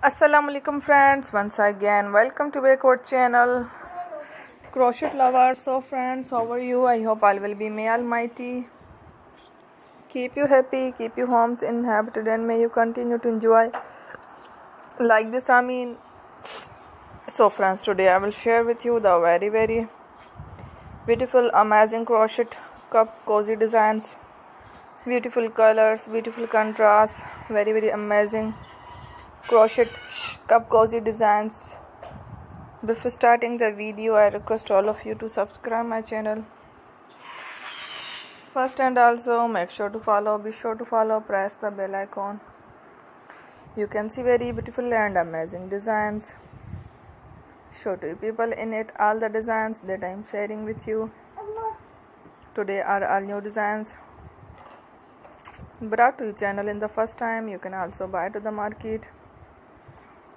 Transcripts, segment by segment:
Assalamualaikum friends, once again welcome to Backward channel crochet lovers. So friends, how are you? I hope all will be, may almighty keep you happy, keep your homes inhabited, and may you continue to enjoy like this. So friends, today I will share with you the very beautiful amazing crochet cup cozy designs, beautiful colors, beautiful contrast, very amazing crochet cup cozy designs. Before starting the video, I request all of you to subscribe my channel first, and also be sure to follow, press the bell icon. You can see very beautiful and amazing designs. Show to you people in it all the designs that I am sharing with you today are all new designs brought to your channel in the first time. You can also buy to the market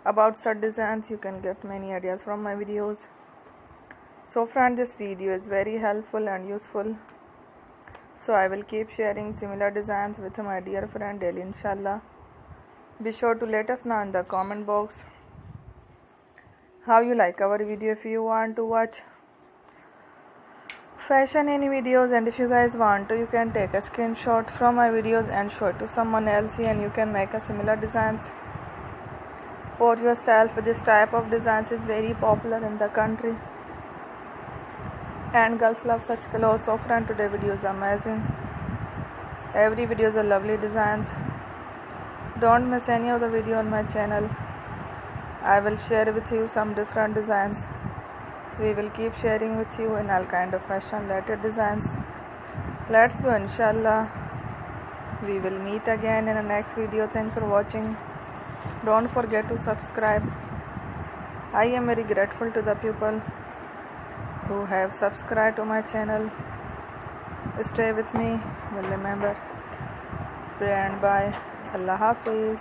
about such designs. You can get many ideas from my videos. So friend, this video is very helpful and useful, so I will keep sharing similar designs with my dear friend daily, inshallah. Be sure to let us know in the comment box how you like our video. If you want to watch fashion any videos, and if you guys want to, you can take a screenshot from my videos and show it to someone else, and you can make a similar designs for yourself. This type of designs is very popular in the country and girls love such clothes. So friend, today video is amazing. Every video is a lovely designs. Don't miss any of the video on my channel. I will share with you some different designs. We will keep sharing with you in all kind of fashion related designs. Let's go, inshallah. We will meet again in the next video. Thanks for watching. Don't forget to subscribe. I am very grateful to the people who have subscribed to my channel. Stay with me. Well, remember, pray and bye. Allah Hafiz.